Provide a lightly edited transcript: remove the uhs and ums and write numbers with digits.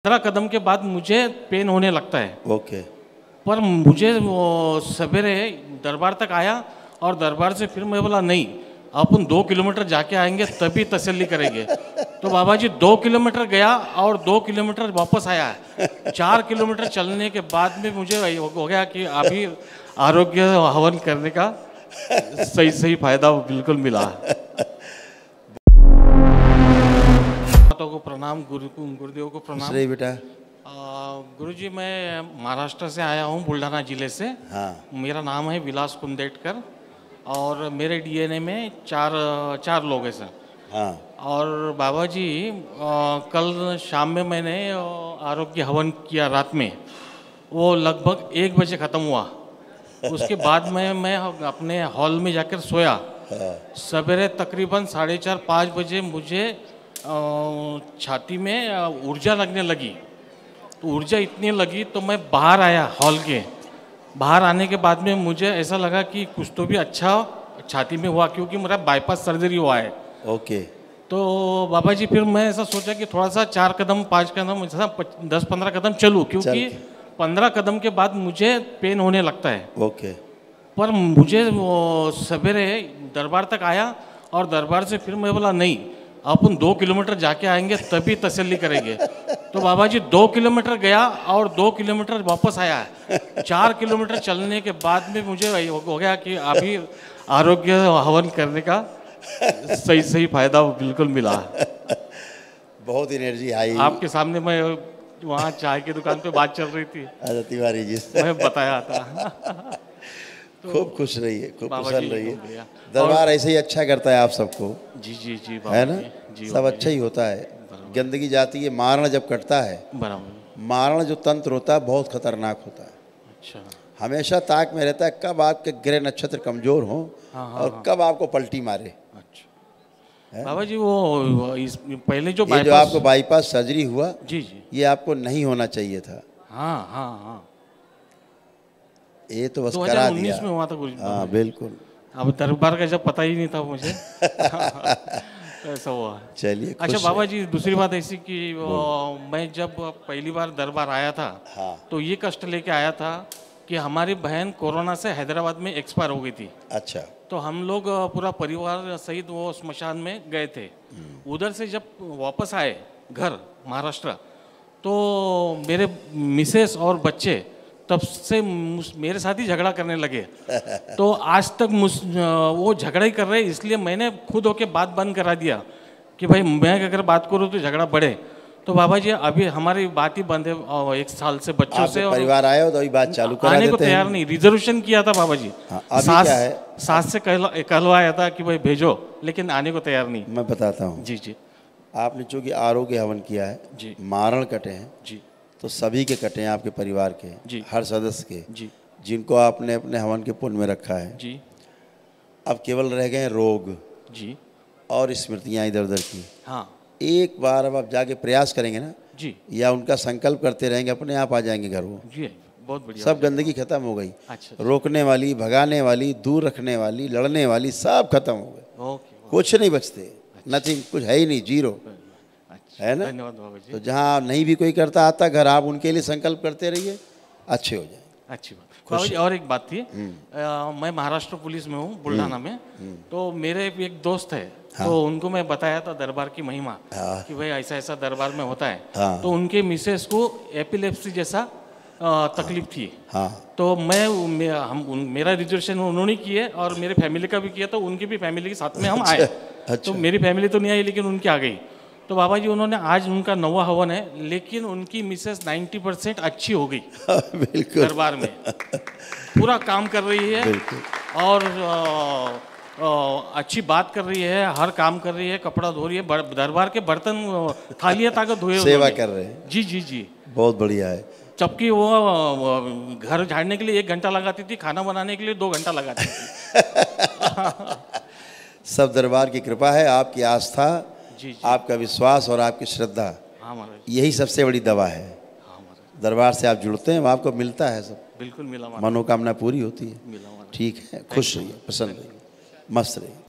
15 कदम के बाद मुझे पेन होने लगता है। ओके। पर मुझे वो सवेरे दरबार तक आया और दरबार से फिर मैं बोला नहीं, अपन 2 किलोमीटर जाके आएंगे तभी तसल्ली करेंगे। तो बाबा जी 2 किलोमीटर गया और 2 किलोमीटर वापस आया। 4 किलोमीटर चलने के बाद में मुझे हो गया कि अभी आरोग्य हवन करने का सही सही फायदा बिल्कुल मिला। को प्रणाम, गुरुदेव को प्रणाम। बेटा गुरुजी मैं महाराष्ट्र से आया हूँ, बुल्ढाना जिले से। हाँ। मेरा नाम है विलास कुंदेटकर और मेरे डीएनए में चार लोग हैं सर। हाँ। और बाबा जी कल शाम में मैंने आरोग्य हवन किया रात में, वो लगभग 1 बजे ख़त्म हुआ। उसके बाद मैं अपने हॉल में जाकर सोया। सवेरे तकरीबन 4:30-5 बजे मुझे छाती में ऊर्जा लगने लगी। तो ऊर्जा इतनी लगी तो मैं बाहर आया, हॉल के बाहर आने के बाद में मुझे ऐसा लगा कि कुछ तो भी अच्छा छाती में हुआ, क्योंकि मेरा बाईपास सर्जरी हुआ है। ओके। तो बाबा जी फिर मैं ऐसा सोचा कि थोड़ा सा 4 कदम 5 कदम ऐसा 10-15 कदम चलूँ, क्योंकि 15 कदम के बाद मुझे पेन होने लगता है। ओके। पर मुझे वो सवेरे दरबार तक आया और दरबार से फिर मैं बोला नहीं, अपन 2 किलोमीटर जाके आएंगे तभी तसल्ली करेंगे। तो बाबा जी 2 किलोमीटर गया और 2 किलोमीटर वापस आया। 4 किलोमीटर चलने के बाद में मुझे हो गया कि अभी आरोग्य हवन करने का सही सही फायदा बिल्कुल मिला। बहुत एनर्जी आई। आपके सामने मैं वहाँ चाय की दुकान पे बात चल रही थी। अच्छा तिवारी जी, मैं बताया था। तो खूब खुश रहिए, खूब प्रसन्न रहिए। दरबार ऐसे ही अच्छा करता है आप सबको। जी जी जी है ना जी, सब अच्छा ही होता है। गंदगी जाती है, मारण जब कटता है, मारण जो तंत्र होता है बहुत खतरनाक होता है। अच्छा। हमेशा ताक में रहता है कब आपके ग्रह नक्षत्र कमजोर हों और कब आपको पलटी मारे। अच्छा बाबा जी, वो पहले जो आपको बाईपास सर्जरी हुआ, जी जी, ये आपको नहीं होना चाहिए था। हाँ हाँ हाँ, ये तो बस करा दिया। 2019 में हुआ था कुछ। हाँ बिल्कुल। अब दरबार का जब पता ही नहीं था मुझे। ऐसा हुआ। चलिए। अच्छा बाबा जी, दूसरी बात ऐसी कि मैं जब पहली बार दरबार आया था, हाँ, तो ये कष्ट लेके आया था कि हमारी बहन कोरोना से हैदराबाद में एक्सपायर हो गई थी। अच्छा। तो हम लोग पूरा परिवार सहित वो स्मशान में गए थे। उधर से जब वापस आए घर महाराष्ट्र, तो मेरे मिसेस और बच्चे तब से मेरे साथ ही झगड़ा करने लगे। तो आज तक वो झगड़ा ही कर रहे, इसलिए मैंने खुद होके बात बंद करा दिया कि भाई मैं अगर बात करूँ तो झगड़ा बढ़े। तो बाबा जी अभी हमारी बात ही बंद है 1 साल से बच्चों से। परिवार आया हो तो अभी बात चालू करा आने देते को तैयार नहीं, रिजर्वेशन किया था बाबा जी। सास से कहलवाया था कि भाई भेजो, लेकिन आने को तैयार नहीं। मैं बताता हूँ। जी जी। आपने चूंकि आरोग्य हवन किया है जी, मारण कटे हैं जी, तो सभी के कटे हैं, आपके परिवार के जी, हर सदस्य के जी, जिनको आपने अपने हवन के पुण्य में रखा है जी। अब केवल रह गए रोग जी और स्मृतियाँ इधर उधर की। हाँ। एक बार अब आप जाके प्रयास करेंगे ना जी, या उनका संकल्प करते रहेंगे, अपने आप आ जाएंगे घर वो जी। बहुत बढ़िया। सब गंदगी खत्म हो गई। अच्छा। रोकने वाली, भगाने वाली, दूर रखने वाली, लड़ने वाली सब खत्म हो गए। कुछ नहीं बचते। नथिंग, कुछ है ही नहीं, जीरो। है ना। धन्यवाद बाबा जी। तो जहाँ नहीं भी कोई करता आता घर, आप उनके लिए संकल्प करते रहिए, अच्छे हो जाए। अच्छी बात बाबा जी। और एक बात थी, मैं महाराष्ट्र पुलिस में हूँ बुल्ढाना में। तो मेरे एक दोस्त है, तो उनको मैं बताया था दरबार की महिमा कि भाई ऐसा ऐसा दरबार में होता है। तो उनके मिसेस को एपिलेप्सी जैसा तकलीफ थी। तो मेरा रिजर्वेशन उन्होंने किए और मेरे फैमिली का भी किया, तो उनकी भी फैमिली के साथ में हम आए। तो मेरी फैमिली तो नहीं आई, लेकिन उनकी आ गई। तो बाबा जी उन्होंने, आज उनका 9वां हवन है, लेकिन उनकी मिसेस 90% अच्छी हो गई। बिल्कुल। दरबार में पूरा काम कर रही है और अच्छी बात कर रही है, हर काम कर रही है, कपड़ा धो रही है, दरबार के बर्तन थालियाँ ताकत धोए, सेवा कर रहे हैं। जी जी जी, बहुत बढ़िया है। जबकि वो घर झाड़ने के लिए 1 घंटा लगाती थी, खाना बनाने के लिए 2 घंटा लगाती थी। सब दरबार की कृपा है, आपकी आस्था जी, आपका विश्वास और आपकी श्रद्धा, यही सबसे बड़ी दवा है। दरबार से आप जुड़ते हैं, आपको मिलता है सब। बिल्कुल मिला, मनोकामना पूरी होती है। ठीक है, खुश रहिए, प्रसन्न रहिए, मस्त रहिए।